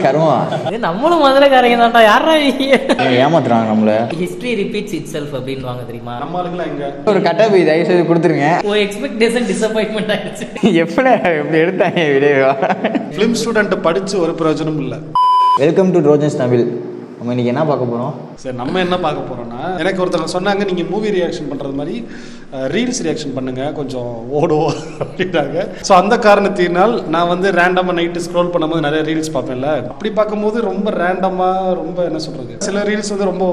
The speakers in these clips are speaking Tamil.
கருமா நம்மளும் மதுரைக்காரங்க தான்டா. யாரா ஏமாத்துறாங்க நம்மள. ஹிஸ்டரி ரிப்பீட்ஸ் இட்செல்ஃப் அப்படின்னு வாங்க தெரியுமா? நம்ம ஆளுங்களா எங்க ஒரு கட்டை போய் தயவு செய்து கொடுத்துருங்க. ஓ எக்ஸ்பெக்டேஷன் டிசப்பாயின்மெண்ட் ஆயிடுச்சு. எப்படி எடுத்தாங்க வீடியோ? ஃபிலிம் ஸ்டூடெண்ட் படிச்சு ஒரு பிரயோஜனம் இல்லை. Welcome to Trojans Tamil. நம்ம இன்னைக்கு என்ன பார்க்க போறோம்? சரி, நம்ம என்ன பார்க்க போறோம்னா, எனக்கு ஒருத்தர் சொன்னாங்க நீங்க மூவி ரியாக்ஷன் பண்றது மாதிரி ரீல்ஸ் ரியாக்ஷன் பண்ணுங்க, கொஞ்சம் ஓடும் அப்படின்றாங்க. ஸோ அந்த காரணத்தினால் நான் வந்து ரேண்டமாக நைட்டு ஸ்க்ரோல் பண்ணும்போது நிறைய ரீல்ஸ் பார்ப்பேன்ல, அப்படி பார்க்கும்போது ரொம்ப ரேண்டமாக, ரொம்ப என்ன சொல்றது, சில ரீல்ஸ் வந்து ரொம்ப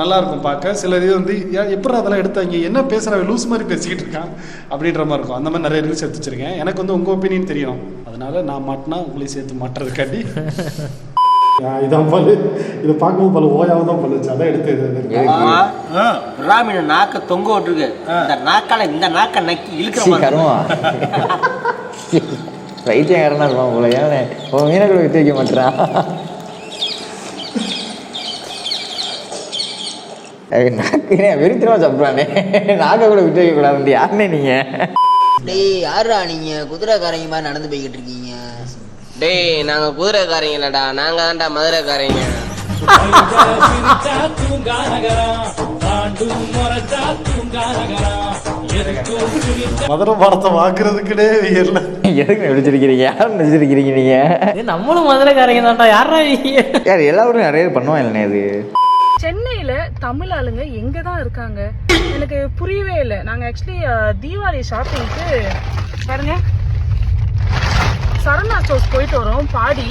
நல்லா இருக்கும் பார்க்க, சில இது வந்து எப்படி அதெல்லாம் எடுத்தாங்க, என்ன பேசுகிற லூஸ் மாதிரி பேசிக்கிட்டு இருக்கான் அப்படின்ற மாதிரி இருக்கும். அந்த மாதிரி நிறைய ரீல்ஸ் எடுத்து வச்சிருக்கேன். எனக்கு வந்து உங்கள் ஒப்பீனியன் தெரியும், அதனால நான் மாட்டினா உங்களையும் சேர்த்து மாட்டுறதுக்காண்டி இதான் பல்லு. இதை பார்க்கும்போது பல்லு ஓயாம தான் பண்ணுச்சு, அதான் எடுத்து ராமின நாக்க தொங்க விட்டுருக்கு. இந்த நாக்கால இந்த நாக்க நக்கி இழுக்கிற கருமா வைத்தியக்காரனா இருப்பான் போல. ஏன்னா மீனக்குள்ள விட்டு வைக்க மாட்டான். நாக்கு வெறித்தனமா சாப்பிட்றானே, நாக்க கூட விட்டு வைக்க கூடாது. யாருன்னே நீங்க? டேய் யாரா நீங்க குதிரைக்காரங்க மாதிரி நடந்து போய்கிட்டு இருக்கீங்க? டேய் நாங்க குதிரைக்காரங்க இல்லடா, நாங்க தான்டா மதுரைக்காரங்க. மதுரை பாடத்தை வாக்குறதுக்குனே இல்லை. எதுக்கு நடிச்சிருக்கிறீங்க? யாரும் நடிச்சிருக்கிறீங்க நீங்க? நம்மளும் மதுரைக்காரங்க தான்டா. யாரா யார் எல்லாரும் நிறைய பண்ணுவாங்க இல்லைண்ணே. இது சென்னையில தமிழ் ஆளுங்க எங்க தான் இருக்காங்க எனக்கு புரியவே இல்லை. நாங்க ஆக்சுவலி தீபாவளி ஷாப்பிங்க்கு பாருங்க சரணா ஸ்டோர்ஸ் போயிட்டு வரோம் பாடி.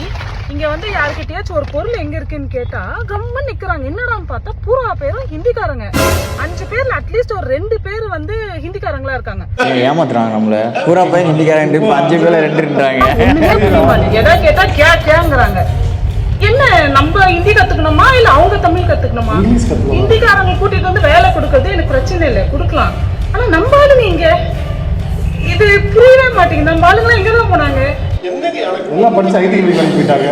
இங்க வந்து யாருக்கிட்டயாச்சும் ஒரு பொருள் எங்க இருக்குன்னு கேட்டா கம்மன் நிக்கிறாங்க. என்னடான்னு பார்த்தா பூரா பேரும் ஹிந்திக்காரங்க. 5 பேர்ல அட்லீஸ்ட் ஒரு 2 பேர் வந்து ஹிந்திக்காரங்களா இருக்காங்க. ஏமாத்துறாங்க நம்மள. பூரா பையன் ஹிந்திக்காரங்க, 5 பேர்ல 2 எதா கேட்டா கேங்கிறாங்க. என்ன நம்ம ஹிந்தி கத்துக்கணுமா இல்ல அவங்க தமிழ் கத்துக்கணுமா? ஹிந்திக்காரங்க கூட்டிட்டு வந்து வேலை கொடுக்கறது எனக்கு பிரச்சனை இல்லை, கொடுக்கலாம். ஆனா நம்ம ஆளுங்க இங்க இது புரியவே மாட்டேங்குது. நம்ம ஆளுங்க எங்கதான் போனாங்க? எல்லாம் படிச்சு ஐடி வேலைக்கு போயிட்டாங்க.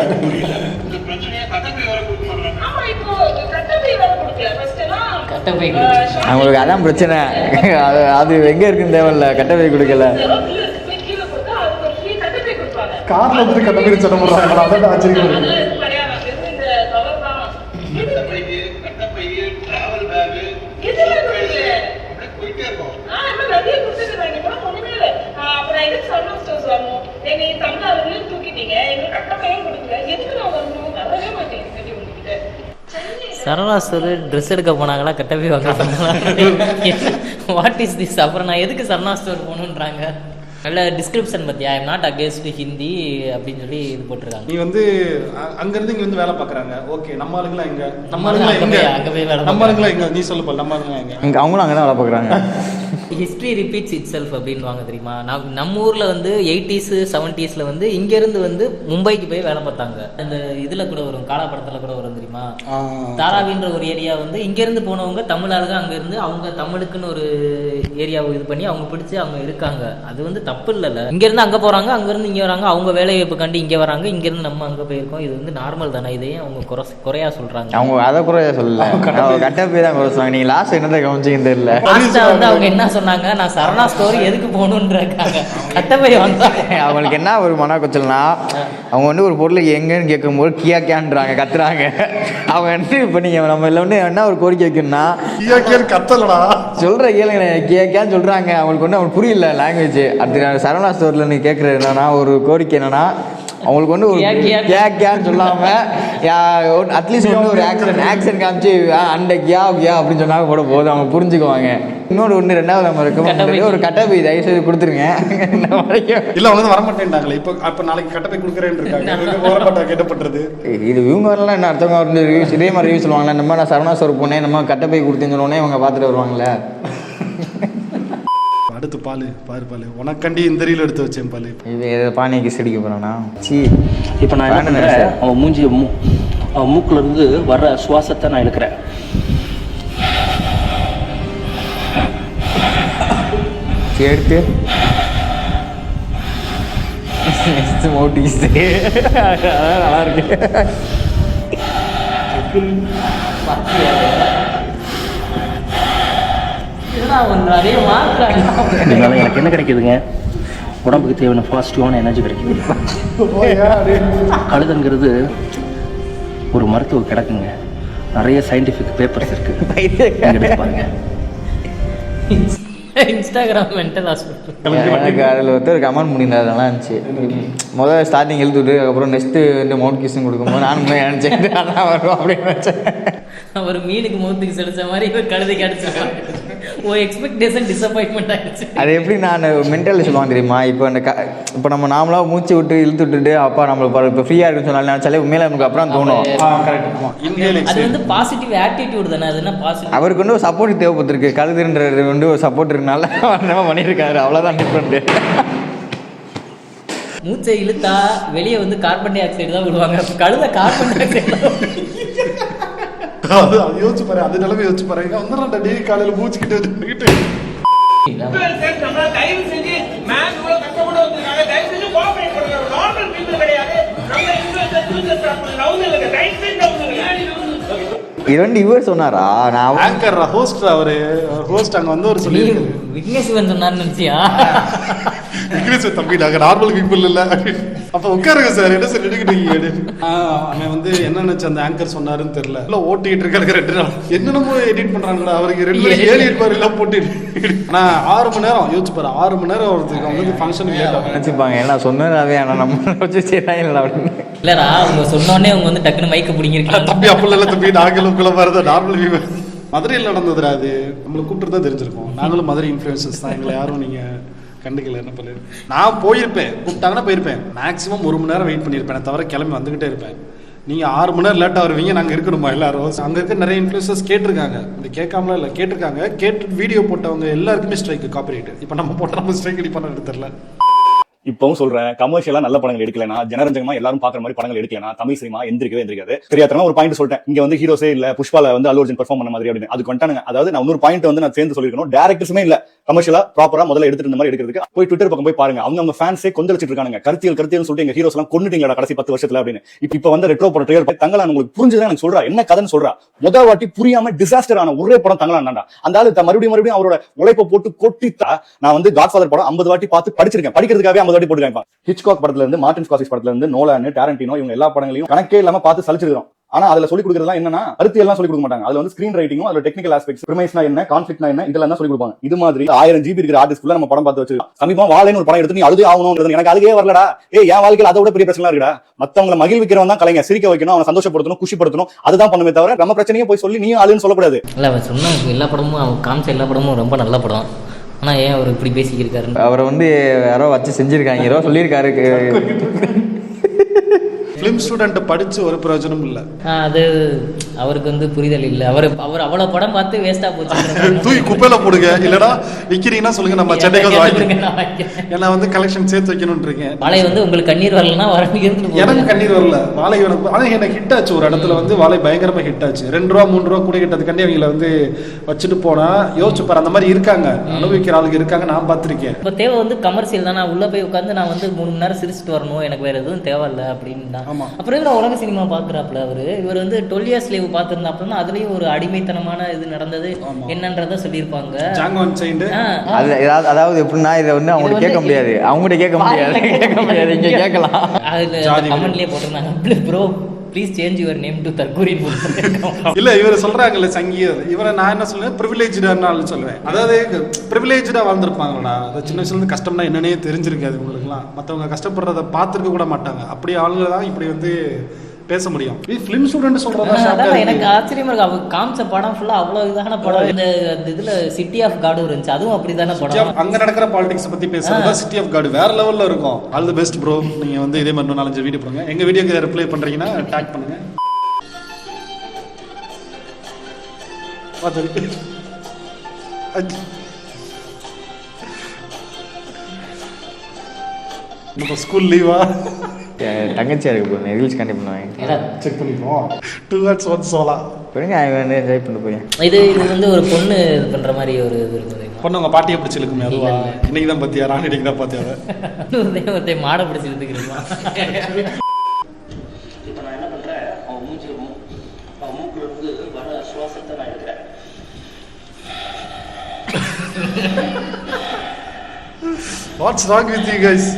அவங்களுக்கு அதான் பிரச்சனை. அது எங்க இருக்குன்னு தேவையில்ல, கட்டப்பை கொடுக்கல. கார்ல வந்து கட்டப்பை சட்டம் போடுறாங்க, அதான் ஆச்சரியம் இருக்கு. சரவணா ஸ்டோர் ட்ரெஸ் எடுக்க போனாங்களா, கட்டப்பை வாங்க வாட் இஸ் திஸ்? அப்புறம் நான் எதுக்கு சரவணா ஸ்டோர் போகணுன்றாங்க? நல்ல டிஸ்கிரிப்ஷன் பத்தியா, I am not against Hindi அப்படின்னு சொல்லி இது போட்டிருக்காங்க. நீ வந்து அங்கிருந்து இங்க வந்து வேலை பாக்குறாங்க. ஓகே, நம்ம ஆளுங்களா எங்க? நம்ம ஆளுங்களா எங்க? நம்ம ஆளுங்களா எங்க? நீ சொல்லு போல. நம்ம ஆளுங்களா எங்க? அவங்களும் அங்கதான் வேலை பாக்குறாங்க. ஹிஸ்டரி ரிப்பீட்ஸ் இட்செல்ஃப் அப்படின்னு வாங்க தெரியுமா? நம்ம ஊர்ல வந்து 80s 70s வந்து இங்க இருந்து வந்து மும்பைக்கு போய் வேலை பார்த்தாங்க. இந்த இதுல கூட வரும், காலா படத்துல கூட வரும் தெரியுமா? தாராவின்ற ஒரு ஏரியா வந்து இங்க இருந்து போனவங்க தமிழ் ஆளுங்க அங்க இருந்து அவங்க தமிழுக்குன்னு ஒரு ஏரியாவை இது பண்ணி அவங்க பிடிச்சு அவங்க இருக்காங்க. அது வந்து தப்பு இல்லைல்ல. இங்க இருந்து அங்க போறாங்க, அங்க இருந்து இங்க வராங்க, அவங்க வேலையை இப்ப கண்டு இங்க வராங்க, இங்க இருந்து நம்ம அங்க போயிருக்கோம். இது வந்து நார்மல் தானே. இதையே அவங்க குறையா சொல்றாங்க. அவங்க அதை குறையா சொல்லல, கட்டப்பை தான் குறை சொன்னாங்க. நீங்க லாஸ்ட் என்னதை கவனிச்சிங்கன்னு தெரியல. வந்து அவங்க என்ன சொன்னாங்க, நான் சரணா ஸ்டோர் எதுக்கு போகணுன்னு இருக்காங்க, கட்டப்பை வந்தாங்க. அவங்களுக்கு என்ன ஒரு மன கொச்சல்னா, அவங்க வந்து ஒரு பொருள் எங்கன்னு கேட்கும்போது கியா கேன்றாங்க, கத்துறாங்க. அவங்க வந்து இப்போ நீங்கள் நம்ம இல்லை வந்து என்ன ஒரு கோரிக்கை வைக்கணும்னா, கியா கேன் கத்தலடா சொல்கிற கேளுங்க, கியா கேன்னு சொல்கிறாங்க. அவங்களுக்கு ஒன்றும் அவங்களுக்கு புரியல லாங்குவேஜ். அடுத்து சரவணா ஸ்டோரில் நீ கேட்குறது என்னன்னா, ஒரு கோரிக்கை என்னன்னா, அவங்களுக்கு வந்து ஒரு கேன்னு சொல்லாம அட்லீஸ்ட் வந்து ஒரு ஆக்சன் காமிச்சு அந்த கியா கியா அப்படின்னு சொன்னாங்க கூட போதும், அவங்க புரிஞ்சுக்குவாங்க. இன்னொரு ஒன்று 2வது நம்ம இருக்கும், ஒரு கட்டப்பை தயவு செய்து கொடுத்துருங்க. இல்ல அவங்க வரமாட்டேன்டாங்களே. இப்போ அப்ப நாளைக்கு கட்டப்பை கொடுக்குறேன்னு இருக்காங்க, வரமாட்டா கேட்டப்பட்டது. இது இவங்க வரலாம், என்ன அடுத்தவங்க வந்து ரிவ்யூஸ் இதே மாதிரி ரிவ்யூ சொல்லுவாங்களே, நம்ம நான் சரவணா ஸ்டோர் போனேன், நம்ம கட்டப்பை கொடுத்தேன்னு சொன்னோடனே இவங்க பார்த்துட்டு வருவாங்களே. அடுத்து பால் பாரு, பால் உனக்கண்டி இந்த ரீல் எடுத்து வச்சேன். பால் இது பானிக்கு செடிக்க போறானா? இப்போ நான் என்ன பண்ணுறேன், அவன் மூஞ்சி அவன் மூக்குல இருந்து வர்ற சுவாசத்தை நான் இழுக்கிறேன். எடுத்து நல்லா இருக்கு. இதனால எனக்கு என்ன கிடைக்குதுங்க? உடம்புக்கு தேவையான பாசிட்டிவான எனர்ஜி கிடைக்குது. கழுதைங்கிறது ஒரு மருத்துவ கிடக்குங்க, நிறைய சயின்டிஃபிக் பேப்பர்ஸ் இருக்கு, எடுத்து பாருங்க. Instagram mental hospital. எனக்கு அதில் ஒருத்தர் கமெண்ட் பண்ணியிருந்தார், அதெல்லாம் இருந்துச்சு. முதல்ல ஸ்டார்டிங் எழுத்துட்டு அப்புறம் நெக்ஸ்ட்டு இந்த மவுண்ட் கிஸ்ன்னு கொடுக்கும்போது நானும் நினச்சேன் அதான் வரும் அப்படின்னு நினச்சேன். ஒரு மீனுக்கு மௌத்துக்கு செலுத்த மாதிரி ஒரு கழுதைக்கு அடிச்சிருக்காங்க. ஓ எக்ஸ்பெக்டேஷன் டிசப்பாயின்மெண்ட் ஆகிடுச்சு. அது எப்படி நான் மென்டலில் சொல்லுவாங்க தெரியுமா? இப்போ அந்த இப்போ நம்ம நாமளாக மூச்சு விட்டு இழுத்து விட்டுட்டு அப்பா நம்மளுக்கு இப்போ ஃப்ரீயாக இருக்குன்னு சொன்னாலும் நினச்சாலே உண்மையில நமக்கு அப்புறம் தோணும். அது வந்து பாசிட்டிவ் ஆட்டிடியூட் தானே, அது என்ன பாசிட்டிவ். அவருக்கு வந்து ஒரு சப்போர்ட் தேவைப்பட்டிருக்கு, கழுதுன்றது வந்து ஒரு சப்போர்ட் இருக்கனால நம்ம பண்ணியிருக்காரு, அவ்வளோதான் டிஃப்ரெண்ட்டு. மூச்சை இழுத்தா வெளியே வந்து கார்பன் டை ஆக்சைடு தான் விடுவாங்க, கழுத கார்பன் டை ஆக்சைடு. அது யோசிச்சு பாரு, அது நிலைமை யோசிச்சு பாரு. வந்து டெய்லி காலையில் மூச்சுக்கிட்டு தயவு செஞ்சு மேம் இவ்வளவு கஷ்டப்பட்டு வந்திருக்காங்க, தயவு செஞ்சு கோஆபரேட் பண்ணுங்க. நார்மல் பீப்பிள் கிடையாது, நம்ம இன்ஃப்ளூயன்சர் யூசர் லவ் இல்ல, தயவு செஞ்சு இது வந்து இவர் சொன்னாரா? நான் ஆங்கர் ஹோஸ்ட், அவரு ஹோஸ்ட் அங்க வந்து ஒரு சொல்லி விக்னேஸ்வரன் சொன்னார்னு நினைச்சியா? விக்னேஸ்வர் தம்பி நாங்க நார்மல் பீப்புள் இல்ல. அப்ப உட்காருங்க சார், என்ன சார் எடுக்கிட்டீங்க? அவன் வந்து என்ன நினைச்சு அந்த ஆங்கர் சொன்னாருன்னு தெரியல, இல்ல ஓட்டிட்டு இருக்காரு 2 நாள் என்னென்னமோ எடிட் பண்றாங்கடா. அவருக்கு 2 7 பாரு எல்லாம் போட்டு. ஆனா 6 மணி நேரம் யோசிச்சு பாரு, 6 மணி நேரம் வருதுக்கு வந்து ஃபங்க்ஷனுக்கு லேட் ஆகும் நினைச்சுப்பாங்க, ஏன்னா சொன்னதாவே ஆனால் நம்ம வச்சு சரியா இல்லை அப்படின்னு. இல்லடா அவங்க சொன்னோடனே அவங்க வந்து டக்குன்னு மைக்க பிடிங்கிருக்காங்க. தம்பி அப்பல இல்ல தம்பி, நாங்களுக்குள்ள மாதிரி நார்மல் வியூ. மதுரையில் நடந்ததுடா அது, நம்மளை கூப்பிட்டு தான் தெரிஞ்சிருக்கோம். நாங்களும் மதுரை இன்ஃப்ளூயன்சஸ் தான், எங்களை யாரும் நீங்க கண்டுக்கல. என்ன பண்ணு, நான் போயிருப்பேன், கூப்பிட்டாங்கன்னா போயிருப்பேன். மேக்ஸிமம் 1 மணி நேரம் வெயிட் பண்ணியிருப்பேன், தவிர கிளம்பி வந்துகிட்டே இருப்பேன். நீங்க 6 மணி நேரம் லேட்டாக வருவீங்க, நாங்கள் இருக்கணுமா எல்லாரும்? அங்கே இருக்க நிறைய இன்ஃப்ளூயன்சர்ஸ் கேட்டிருக்காங்க, இந்த கேட்காமலாம் இல்லை, கேட்டிருக்காங்க. கேட்டு வீடியோ போட்டவங்க எல்லாருக்குமே ஸ்ட்ரைக், காப்பிரைட். இப்போ நம்ம போட்ட நம்ம ஸ்ட்ரைக் அடி பண்ண தெரியல. இப்பவும் சொல்றேன், கமர்ஷியலா நல்ல படங்கள் எடுக்கலனா, ஜனரஞ்சகமா எல்லாரும் பாக்குற மாதிரி படங்கள் எடுக்கலனா தமிழ் சினிமா எந்திரிக்காது. தெரியாதமா ஒரு பாயிண்ட் சொல்லிட்டேன், இங்க வந்து ஹீரோஸே இல்ல, புஷ்பால வந்து அல்லு அர்ஜுன் பெர்ஃபார்ம் பண்ண மாதிரி அப்படின்னு. அதுக்கு வந்துட்டானுங்க. அதாவது நான் இன்னொரு பாயிண்ட் வந்து நான் சேர்ந்து சொல்லிருக்கணும், டேரக்டர்ஸுமே இல்ல கமர்ஷியலா ப்ராப்பரா முதல்ல எடுத்துட்டு இந்த மாதிரி எடுக்கிறதுக்கு. போய் ட்விட்டர் பக்கம் போய் பாருங்க, அவங்க ஃபேன்ஸே கொந்தளிச்சிட்டு இருக்காங்க. கருத்தியல் சொல்லிட்டு எங்க ஹீரோஸ் எல்லாம் கொன்னுட்டீங்களா கடைசி 10 வருஷத்துல அப்படின்னு. இப்ப வந்து ரெட்ரோ படம் ட்ரெய்லர் தங்கலான் உங்களுக்கு புரிஞ்சுதான் எனக்கு சொல்றா, என்ன கதைன்னு சொல்றா. முதல் வாட்டி புரியாம டிசாஸ்டர் ஆன ஒரே படம் தங்கலான். அந்த ஆளு மறுபடியும் அவரோட உழைப்பை போட்டு கொட்டித்தா. நான் வந்து காட்ஃபாதர் படம் 50 வாட்டி பார்த்து படிச்சிருக்கேன், படிக்கிறதுக்காகவே 50 வாட்டி போட்டுருக்கேன். ஹிச்காக் படத்துல இருந்து மார்டின் ஸ்கார்சிஸ் படத்துல இருந்து நோலான், டாரண்டினோ, இவங்க எல்லா படங்களையும் கணக்கே இல்லாம பார்த்து சலிச்சிருக்கோம். ஆனா அதுல சொல்லி கொடுக்கறதுலாம் என்னன்னா, கருத்தியெல்லாம் சொல்லி கொடுக்க மாட்டாங்க. அதுல வந்து ஸ்கிரீன் ரைட்டிங்கும், அதுல டெக்னிக்கல் ஆஸ்பெக்ட்ஸ், பிரிமைஸ்னா என்ன, கான்ஃபிளிக்ட்னா என்ன, இதெல்லாம் தான் சொல்லி கொடுப்பாங்க. இது மாதிரி 1000 GB இருக்கிற ஆர்டிஸ்ட்குள்ள நம்ம படம் பார்த்து வச்சு சமீபமா வாழைன்னு ஒரு படம் எடுத்து நீ அழுதே ஆகணும், எனக்கு அதுவே வரலடா. என் வாழ்க்கையில அதை விட பெரிய பிரச்சனை இருக்குடா. மத்தவங்களை மகிழ்விக்கிறவன் தான் கலைஞர், சிரிக்க வைக்கணும், அவனை சந்தோஷப்படுத்தணும், குஷிப்படுத்தணும், அதுதான் பண்ணுமே தவிர நம்ம பிரச்சனையே போய் சொல்லி நீயும் அழுன்னு சொல்லக்கூடாது. இல்ல அவன் சொன்ன எல்லா படமும், அவன் காமிச்ச எல்லா படமும் ரொம்ப நல்ல படம். ஆனா ஏன் அவர் இப்படி பேசிக்கிருக்காரு? அவரை வந்து யாரோ வச்சு செஞ்சிருக்காங்க, யாரோ சொல்லியிருக்காரு. ஃபிலிம் ஸ்டூடெண்ட் படிச்சு ஒரு பிரயோஜனம் இல்ல. அது அவருக்கு வந்து புரிதல் இல்ல. அவர் அவ்வளவு படம் பார்த்து வேஸ்டா போச்சு. தூக்கி குப்பையில போடுங்க, இல்லடா விக்கிறீங்கன்னா சொல்லுங்க, நம்ம சென்னைக்கு வாங்கி. ஏன்னா வந்து கலெக்ஷன் சேர்த்து வைக்கணும்னு இருக்கேன். வாழை வந்து உங்களுக்கு கண்ணீர் வரலன்னா எனக்கு கண்ணீர் வரல. வாழை ஆனா எனக்கு ஹிட் ஆச்சு. ஒரு இடத்துல வந்து வாழை பயங்கரமா ஹிட் ஆச்சு. 2 ரூபா 3 ரூபா கூட கிட்டதுக்காண்டி அவங்களை வந்து வச்சுட்டு போனா யோசிச்சு பாரு. அந்த மாதிரி இருக்காங்க, அனுபவிக்கிற ஆளுங்க இருக்காங்க, நான் பார்த்திருக்கேன். இப்ப தேவை வந்து கமர்ஷியல் தான். நான் உள்ள போய் உட்காந்து நான் வந்து 3 மணி நேரம் சிரிச்சுட்டு வரணும், எனக்கு வேற எதுவும் தேவையில்லை அப்படின்னு தான். அப்புறம் இவர் உலக சினிமா பாக்குறாப்புல. இவர் வந்து 12 Years Slave பாத்துருந்தாப்புல அதுலயும் ஒரு அடிமைத்தனமான இது நடந்தது என்னன்றத சொல்லியிருப்பாங்க. அதாவது எப்படின்னா இதை வந்து அவங்க கேட்க முடியாது, அவங்ககிட்ட கேட்க முடியாது, இங்க கேட்கலாம். அதுல கமெண்ட்லயே போட்டிருந்தாங்க, bro please change your name to தற்கூரி. இல்ல இவரை சொல்றாங்கல்ல சங்கீதம், இவரை நான் என்ன சொல்லுவேன், ப்ரிவிலேஜ்டான்னு சொல்லுவேன். அதாவது ப்ரிவிலேஜா வாழ்ந்துருப்பாங்களா, சின்ன வயசுல இருந்து கஷ்டம்னா என்னன்னே தெரிஞ்சிருக்காது உங்களுக்குலாம். மற்றவங்க கஷ்டப்படுறத பார்த்துருக்க கூட மாட்டாங்க. அப்படி ஆளுங்க தான் இப்படி வந்து பேச முடியும். ஃபிலிம் ஸ்டூடெண்ட் சொல்றதா எனக்கு ஆச்சரியமா இருக்கு. அவங்க காமிச்ச படம் ஃபுல்லா அவ்வளவு இதான படம். இந்த இதுல சிட்டி ஆஃப் காட் இருந்துச்சு, அதுவும் அப்படிதான படம். அங்க நடக்கிற பாலிடிக்ஸ் பத்தி பேசுறதா சிட்டி ஆஃப் காட் வேற லெவல்ல இருக்கும். All the best bro. நீங்க வந்து இதே மாதிரி 4-5 வீடியோ பண்ணுங்க. எங்க வீடியோக்கு ரிப்ளை பண்றீங்கன்னா டாக் பண்ணுங்க. நம்ம ஸ்கூல் லீவா? தங்கச்சியா இருக்கு போய் ரீல்ஸ் கண்டி பண்ணுவாங்க, செக் பண்ணிப்போம். 2 words 1 sola போறீங்க. அவன் என்ஜாய் பண்ண போய் இது வந்து ஒரு பொண்ணு இது பண்ற மாதிரி ஒரு இது இருக்குது. பொண்ணு உங்க பாட்டியை பிடிச்சி இழுக்குமே அதுவா? இன்னைக்கு தான் பாத்தியா? ராணி இன்னைக்கு தான் பாத்தியா? ஒருத்தே மாடை பிடிச்சி இழுத்துக்கிறீங்களா? இப்போ நான் என்ன பண்றேன், அவன் மூக்குல இருந்து வர சுவாசத்தை நான் எடுக்கிறேன். What's wrong with you guys?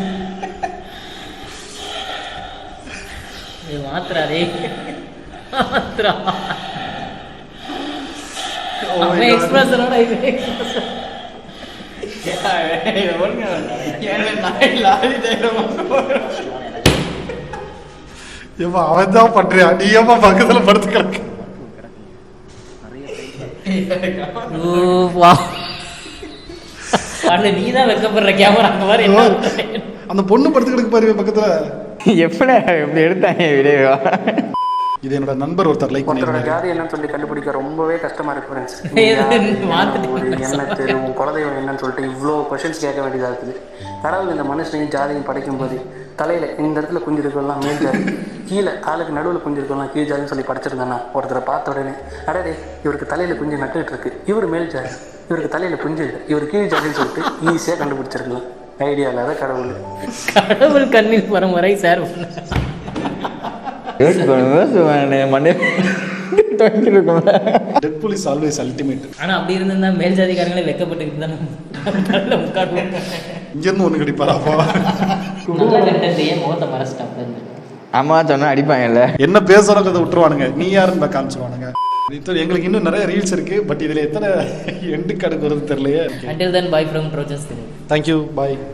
இது மாத்திராதே மாத்திரா அவன் எக்ஸ்பிரஷனோட இது எக்ஸ்பிரஷன் ஏமா அவன் தான் பண்றியா? நீ ஏமா பக்கத்துல படுத்து கிடக்கு? நீதான் வெக்கப்படுற கேமரா அங்க மாதிரி என்ன அந்த பொண்ணு படுத்து கிடக்கு பாரு பக்கத்துல. எப்படி இப்படி எடுத்தாங்க வீடியோ? இது என்னோட நண்பர் ஒருத்தர் லைக் ஒருத்தரோட பண்ணிருக்காரு. ஜாதி என்னன்னு சொல்லி கண்டுபிடிக்க ரொம்பவே கஷ்டமா இருக்கு ஃப்ரெண்ட்ஸ். மாத்திட்டு உன் குலதெய்வம் என்னன்னு சொல்லிட்டு இவ்வளோ கொஸ்டின்ஸ் கேட்க வேண்டியதாக இருக்குது. கடவுள் இந்த மனுஷனையும் ஜாதியும் படைக்கும் போது தலையில இந்த இடத்துல குஞ்சிருக்கலாம் மேல் ஜாதி, கீழே காலுக்கு நடுவில் குஞ்சிருக்கலாம் கீழ் ஜாதின்னு சொல்லி படிச்சிருந்தானா ஒருத்தரை பார்த்த உடனே அடடே இவருக்கு தலையில குஞ்சு நட்டுக்கிட்டு இருக்கு, இவர் மேல் ஜாதி, இவருக்கு தலையில குஞ்சு இல்லை, இவர் கீழ் ஜாதின்னு சொல்லிட்டு ஈஸியாக கண்டுபிடிச்சிருக்கலாம். ஐடியா இல்லாத கடவுள். கடவுள் கண்ணில் வரும் வரை sir Deadpool is always ultimate. ஆனா அப்படி இருந்தா மேல் ஜாதிக்காரங்களே வெக்கப்பட்டுக்கிட்டு தானே இங்க இருந்து ஒண்ணு கிடைப்பாராப்பா? நல்ல கண்டென்ட் ஏன் முகத்தை மறைச்சிட்டாப்ல? அம்மா சொன்னா அடிப்பாங்கல்ல. என்ன பேசுறோங்கிறத விட்டுருவானுங்க, நீ யாருன்னு காமிச்சிருவானுங்க. எங்களுக்கு இன்னும் நிறைய ரீல்ஸ் இருக்கு, பட் இதுல எத்தனை எண்டு கடுக்கு வருது தெரியலையே. Until then, bye from Trojans. Thank you, bye.